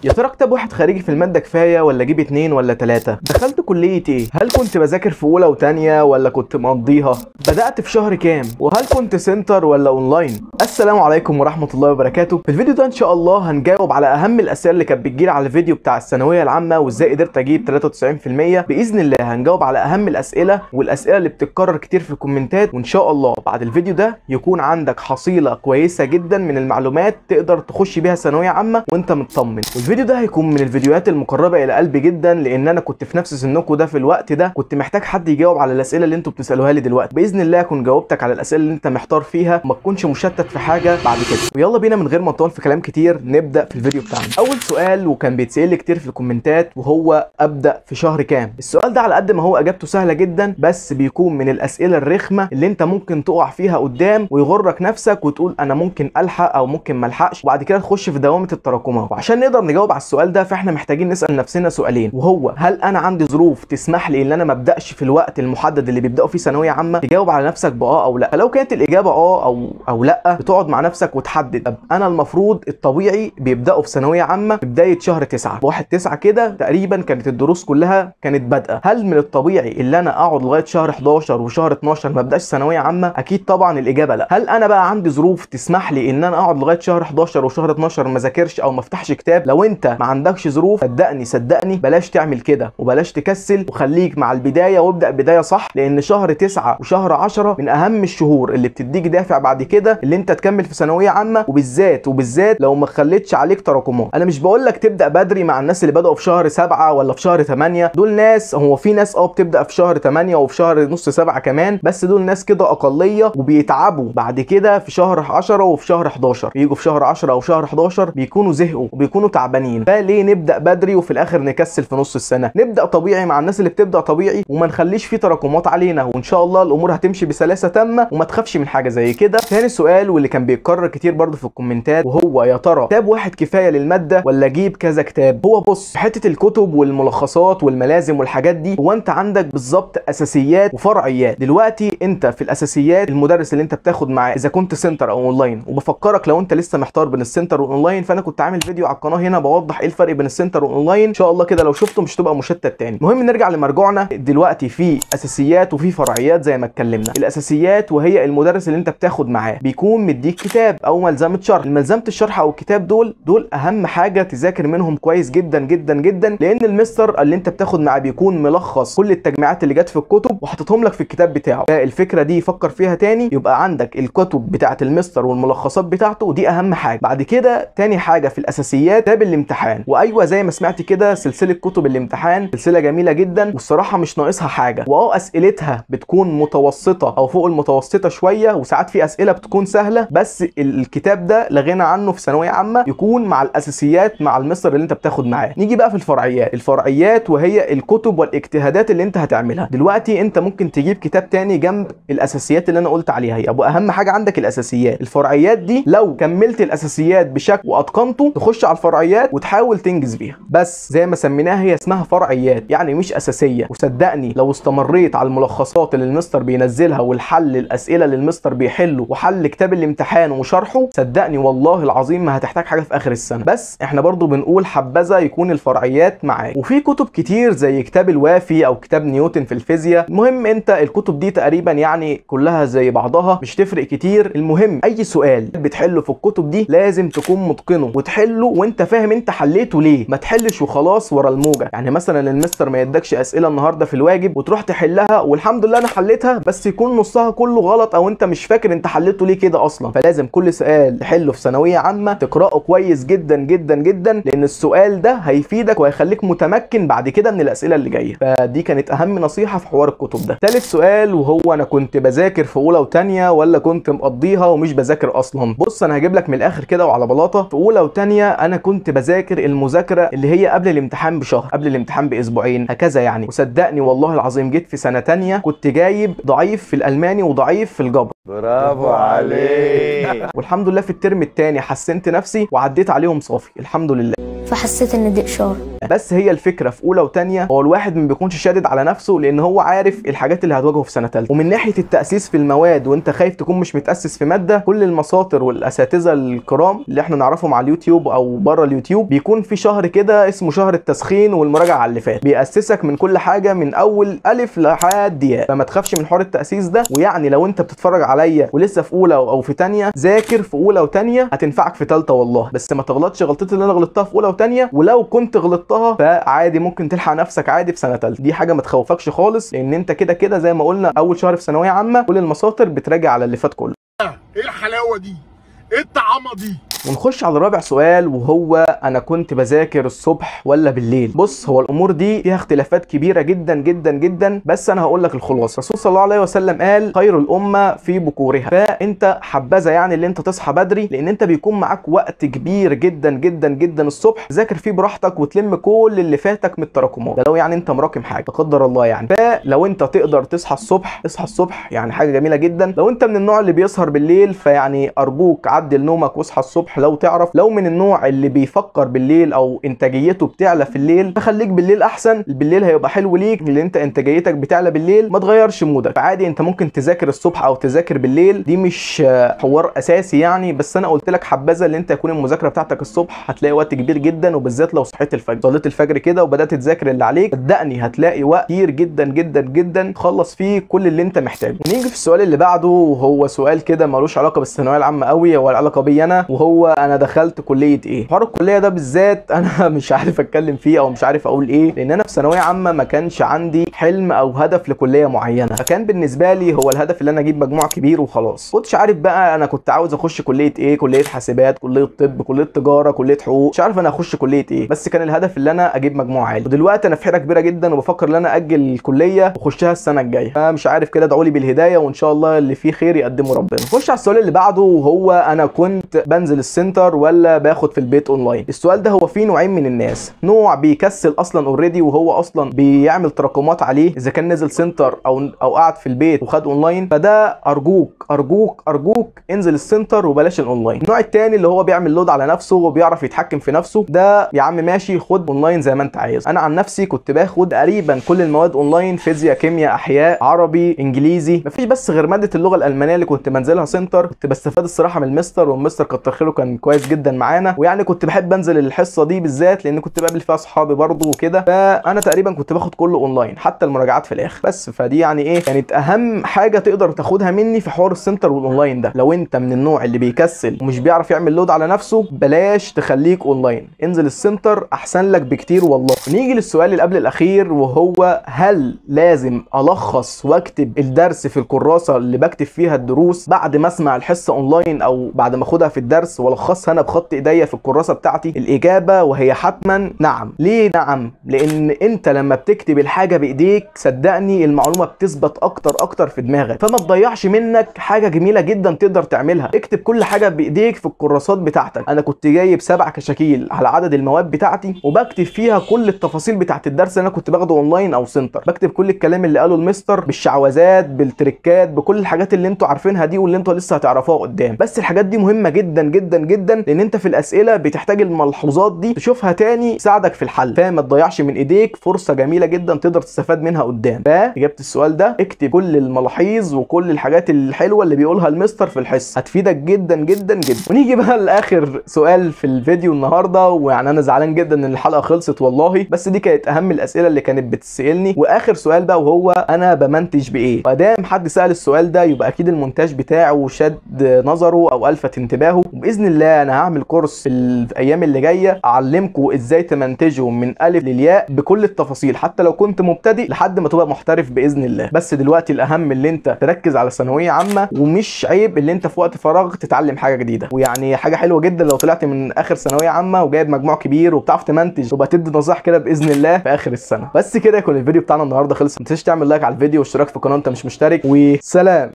يا ترى كتاب واحد خارجي في المادة كفاية ولا اجيب 2 ولا 3؟ دخلت كلية ايه؟ هل كنت بذاكر في اولى وتانية ولا كنت مقضيها؟ بدأت في شهر كام؟ وهل كنت سنتر ولا اونلاين؟ السلام عليكم ورحمة الله وبركاته. في الفيديو ده ان شاء الله هنجاوب على اهم الاسئلة اللي كانت بتجيلي على الفيديو بتاع الثانوية العامة وازاي قدرت اجيب 93%. باذن الله هنجاوب على اهم الاسئلة والاسئلة اللي بتتكرر كتير في الكومنتات، وان شاء الله بعد الفيديو ده يكون عندك حصيلة كويسة جدا من المعلومات تقدر تخش بيها ثانوية عامة وانت مطمن. الفيديو ده هيكون من الفيديوهات المقربه الى قلبي جدا، لان انا كنت في نفس سنكم ده في الوقت ده، كنت محتاج حد يجاوب على الاسئله اللي انتوا بتسالوها لي دلوقتي. باذن الله اكون جاوبتك على الاسئله اللي انت محتار فيها وما تكونش مشتت في حاجه بعد كده. ويلا بينا من غير ما نطول في كلام كتير نبدا في الفيديو بتاعنا. اول سؤال وكان بيتسال لي كتير في الكومنتات وهو ابدا في شهر كام؟ السؤال ده على قد ما هو اجابته سهله جدا بس بيكون من الاسئله الرخمه اللي انت ممكن تقع فيها قدام ويغرك نفسك وتقول انا ممكن الحق او ممكن ما الحقش، وبعد كده تخش في دوامه التراكمات. وعشان نقدر نجاوب على السؤال ده فاحنا محتاجين نسال نفسنا سؤالين، وهو هل انا عندي ظروف تسمح لي ان انا ما ابداش في الوقت المحدد اللي بيبداوا فيه ثانويه عامه؟ تجاوب على نفسك باه او لا. فلو كانت الاجابه او لا بتقعد مع نفسك وتحدد طب انا المفروض الطبيعي بيبداوا في ثانويه عامه في بدايه شهر 9 1/9 كده تقريبا كانت الدروس كلها كانت بادئه. هل من الطبيعي اللي انا اقعد لغايه شهر 11 وشهر 12 ما ابداش ثانويه عامه؟ اكيد طبعا الاجابه لا. هل انا بقى عندي ظروف تسمح لي ان انا اقعد لغايه شهر 11 وشهر 12 ما ذاكرش او ما افتحش كتاب؟ لو انت ما عندكش ظروف صدقني بلاش تعمل كده وبلاش تكسل وخليك مع البدايه وابدا بدايه صح، لان شهر 9 وشهر 10 من اهم الشهور اللي بتديك دافع بعد كده اللي انت تكمل في ثانويه عامه، وبالذات لو ما خليتش عليك تراكمات. انا مش بقول لك تبدا بدري مع الناس اللي بداوا في شهر 7 ولا في شهر 8، دول ناس، هو في ناس بتبدا في شهر 8 وفي شهر نص 7 كمان، بس دول ناس كده اقليه وبيتعبوا بعد كده في شهر 10 وفي شهر 11، يجوا في شهر 10 او شهر 11 بيكونوا زهقوا وبيكونوا تعبانين. فليه نبدا بدري وفي الاخر نكسل في نص السنه؟ نبدا طبيعي مع الناس اللي بتبدا طبيعي وما نخليش فيه تراكمات علينا، وان شاء الله الامور هتمشي بسلاسه تامه وما تخافش من حاجه زي كده. ثاني سؤال واللي كان بيتكرر كتير برضه في الكومنتات وهو يا ترى كتاب واحد كفايه للماده ولا اجيب كذا كتاب؟ هو بص، حته الكتب والملخصات والملازم والحاجات دي هو انت عندك بالظبط اساسيات وفرعيات. دلوقتي انت في الاساسيات المدرس اللي انت بتاخد معاه اذا كنت سنتر او اونلاين، وبفكرك لو انت لسه محتار بين السنتر والاونلاين فانا كنت عامل فيديو على القناه هنا بوضح ايه الفرق بين السنتر والاونلاين، ان شاء الله كده لو شفته مش تبقى مشتت تاني. المهم نرجع لمرجوعنا دلوقتي، في اساسيات وفي فرعيات زي ما اتكلمنا. الاساسيات وهي المدرس اللي انت بتاخد معاه بيكون مديك كتاب او ملزمه شرح. ملزمه الشرح او الكتاب دول اهم حاجه تذاكر منهم كويس جدا جدا جدا، لان المستر اللي انت بتاخد معاه بيكون ملخص كل التجميعات اللي جت في الكتب وحاططهم لك في الكتاب بتاعه. الفكره دي فكر فيها تاني، يبقى عندك الكتب بتاعه المستر والملخصات بتاعته دي اهم حاجه. بعد كده تاني حاجه في الاساسيات كتاب الامتحان، وايوه زي ما سمعت كده سلسله كتب الامتحان سلسله جميله جدا والصراحه مش ناقصها حاجه، اسئلتها بتكون متوسطه او فوق المتوسطه شويه، وساعات في اسئله بتكون سهله، بس الكتاب ده لا غنى عنه في ثانويه عامه يكون مع الاساسيات مع المستر اللي انت بتاخد معاه. نيجي بقى في الفرعيات وهي الكتب والاجتهادات اللي انت هتعملها. دلوقتي انت ممكن تجيب كتاب تاني جنب الاساسيات اللي انا قلت عليها، يبقى اهم حاجه عندك الاساسيات. الفرعيات دي لو كملت الاساسيات بشكل واتقنته تخش على الفرعيات وتحاول تنجز بيها، بس زي ما سميناها هي اسمها فرعيات يعني مش اساسيه. وصدقني لو استمريت على الملخصات اللي المستر بينزلها والحل الاسئله اللي المستر بيحله وحل كتاب الامتحان وشرحه، صدقني والله العظيم ما هتحتاج حاجه في اخر السنه. بس احنا برضو بنقول حبذا يكون الفرعيات معاك. وفي كتب كتير زي كتاب الوافي او كتاب نيوتن في الفيزياء. المهم انت الكتب دي تقريبا يعني كلها زي بعضها مش تفرق كتير. المهم اي سؤال بتحله في الكتب دي لازم تكون متقنه وتحله وانت فاهم انت حليته ليه، ما تحلش وخلاص ورا الموجه. يعني مثلا المستر ما يدكش اسئله النهارده في الواجب وتروح تحلها والحمد لله انا حليتها، بس يكون نصها كله غلط او انت مش فاكر انت حليته ليه كده اصلا. فلازم كل سؤال تحله في ثانويه عامه تقراه كويس جدا جدا جدا، لان السؤال ده هيفيدك وهيخليك متمكن بعد كده من الاسئله اللي جايه. فدي كانت اهم نصيحه في حوار الكتب ده. ثالث سؤال وهو انا كنت بذاكر في اولى وثانيه ولا كنت مقضيها ومش بذاكر اصلا؟ بص انا هجيب لك من الاخر كده وعلى بلاطه. في اولى وثانيه انا كنت بذاكر المذاكره اللي هي قبل الامتحان بشهر، قبل الامتحان باسبوعين هكذا يعني. وصدقني والله العظيم جيت في سنه ثانيه كنت جايب ضعيف في الالماني وضعيف في الجبر. برافو عليك. والحمد لله في الترم الثاني حسنت نفسي وعديت عليهم صافي الحمد لله. فحسيت ان دي اشاره. بس هي الفكره في اولى وثانيه هو الواحد ما بيكونش شادد على نفسه لان هو عارف الحاجات اللي هتواجهه في سنه ثالثه. ومن ناحيه التاسيس في المواد وانت خايف تكون مش متاسس في ماده، كل المساطر والاساتذه الكرام اللي احنا نعرفهم على اليوتيوب او بره اليوتيوب بيكون في شهر كده اسمه شهر التسخين والمراجعه على اللي فات، بياسسك من كل حاجه من اول الف لحد ياء، فما تخافش من حوار التاسيس ده. ويعني لو انت بتتفرج عليا ولسه في اولى او في ثانيه، ذاكر في اولى وثانيه هتنفعك في ثالثه والله، بس ما تغلطش غلطتي اللي انا غلطتها في اولى وثانيه، ولو كنت غلطتها فعادي ممكن تلحق نفسك عادي في سنه ثالثه. دي حاجه ما تخوفكش خالص لان انت كده كده زي ما قلنا اول شهر في ثانويه عامه كل المساطر بتراجع على اللي فات كله. ايه الحلاوه دي؟ ايه الطعامه دي؟ ونخش على رابع سؤال وهو انا كنت بذاكر الصبح ولا بالليل؟ بص، هو الامور دي فيها اختلافات كبيره جدا جدا جدا، بس انا هقول لك الخلاصه. الرسول صلى الله عليه وسلم قال خير الامه في بكورها، فانت حبذا يعني اللي انت تصحى بدري لان انت بيكون معاك وقت كبير جدا جدا جدا الصبح تذاكر فيه براحتك وتلم كل اللي فاتك من التراكمات، ده لو يعني انت مراكم حاجه لا قدر الله يعني. فلو انت تقدر تصحى الصبح اصحى الصبح، يعني حاجه جميله جدا. لو انت من النوع اللي بيسهر بالليل فيعني ارجوك عدل نومك واصحى الصبح لو تعرف. لو من النوع اللي بيفكر بالليل او انتاجيته بتعلى في الليل فخليك بالليل احسن، بالليل هيبقى حلو ليك لان انت انتاجيتك بتعلى بالليل، ما تغيرش مودك. فعادي انت ممكن تذاكر الصبح او تذاكر بالليل، دي مش حوار اساسي يعني، بس انا قلت لك حبذا اللي انت يكون المذاكره بتاعتك الصبح، هتلاقي وقت كبير جدا، وبالذات لو صحيت الفجر صليت الفجر كده وبدات تذاكر اللي عليك، صدقني هتلاقي وقت كتير جدا جدا جدا تخلص فيه كل اللي انت محتاجه. ونيجي في السؤال اللي بعده وهو سؤال كده ملوش علاقه بالثانويه العامه قوي، هو علاقه بي انا، وهو انا دخلت كليه ايه؟ حوار الكليه ده بالذات انا مش عارف اتكلم فيه او مش عارف اقول ايه، لان انا في ثانويه عامه ما كانش عندي حلم او هدف لكليه معينه، فكان بالنسبه لي هو الهدف اللي انا اجيب مجموع كبير وخلاص. كنتش عارف بقى انا كنت عاوز اخش كليه ايه، كليه حاسبات، كليه طب، كليه تجاره، كليه حقوق، مش عارف انا اخش كليه ايه، بس كان الهدف اللي انا اجيب مجموع عالي. ودلوقتي انا في حيره كبيره جدا وبفكر ان انا اجل الكليه واخشها السنه الجايه، فمش عارف كده، ادعوا لي بالهدايه وان شاء الله اللي فيه خير يقدمه ربنا. نخش على السؤال اللي بعده وهو انا كنت بنزل السنتر ولا باخد في البيت اونلاين؟ السؤال ده هو فيه نوعين من الناس، نوع بيكسل اصلا اوريدي وهو اصلا بيعمل تراكمات عليه اذا كان نزل سنتر او قعد في البيت وخد اونلاين، فده ارجوك ارجوك ارجوك انزل السنتر وبلاش الاونلاين. النوع الثاني اللي هو بيعمل لود على نفسه وبيعرف يتحكم في نفسه، ده يا عم ماشي خد اونلاين زي ما انت عايز. انا عن نفسي كنت باخد تقريبا كل المواد اونلاين، فيزياء، كيمياء، احياء، عربي، انجليزي، مفيش بس غير ماده اللغه الالمانيه اللي كنت بنزلها سنتر، كنت بستفاد الصراحه من المستر، والمستر كتر خيره كان كويس جدا معانا، ويعني كنت بحب انزل الحصه دي بالذات لان كنت بقابل فيها اصحابي برضه وكده، فانا تقريبا كنت باخد كله اونلاين حتى المراجعات في الاخر. بس فدي يعني ايه كانت اهم حاجه تقدر تاخدها مني في حوار السنتر والاونلاين ده. لو انت من النوع اللي بيكسل ومش بيعرف يعمل لود على نفسه بلاش تخليك اونلاين، انزل السنتر احسن لك بكتير والله. نيجي للسؤال اللي قبل الاخير وهو هل لازم الخص واكتب الدرس في الكراسه اللي بكتب فيها الدروس بعد ما اسمع الحصه اونلاين او بعد ما اخدها في الدرس والخصها انا بخط ايديا في الكراسه بتاعتي؟ الاجابه وهي حتما نعم. ليه نعم؟ لان انت لما بتكتب الحاجه بايديك صدقني المعلومه بتثبت اكتر في دماغك، فما تضيعش منك حاجه جميله جدا تقدر تعملها. اكتب كل حاجه بايديك في الكراسات بتاعتك. انا كنت جايب 7 كشاكيل على عدد المواد بتاعتي وبكتب فيها كل التفاصيل بتاعت الدرس اللي انا كنت باخده اونلاين او سنتر، بكتب كل الكلام اللي قاله المستر بالشعوذات بالتريكات بكل الحاجات اللي انتوا عارفينها دي واللي انتوا لسه هتعرفوها قدام. بس الحاجات دي مهمه جدا جدا جدا لان انت في الاسئله بتحتاج الملحوظات دي تشوفها تاني تساعدك في الحل، فما تضيعش من ايديك فرصه جميله جدا تقدر تستفاد منها قدام. فاجابه السؤال ده اكتب كل الملاحظ وكل الحاجات الحلوه اللي بيقولها المستر في الحصه، هتفيدك جدا جدا جدا. ونيجي بقى لاخر سؤال في الفيديو النهارده، ويعني انا زعلان جدا ان الحلقه خلصت والله، بس دي كانت اهم الاسئله اللي كانت بتسالني. واخر سؤال بقى وهو انا بمنتج بايه؟ وادام حد سال السؤال ده يبقى اكيد المونتاج بتاعه شد نظره او الفت انتباهه، وباذن الله انا هعمل كورس في الايام اللي جايه اعلمكم ازاي تمنتجوا من الف للياء بكل التفاصيل، حتى لو كنت مبتدئ لحد ما تبقى محترف باذن الله. بس دلوقتي الاهم اللي انت تركز على ثانويه عامه، ومش عيب اللي انت في وقت فراغ تتعلم حاجه جديده. ويعني حاجه حلوه جدا لو طلعت من اخر ثانويه عامه وجايب مجموع كبير وبتعرف تمنتج وبقى تدي نصائح كده باذن الله في اخر السنه. بس كده يكون الفيديو بتاعنا النهارده خلص. ما تنساش تعمل لايك على الفيديو واشتراك في القناه انت مش مشترك، وسلام.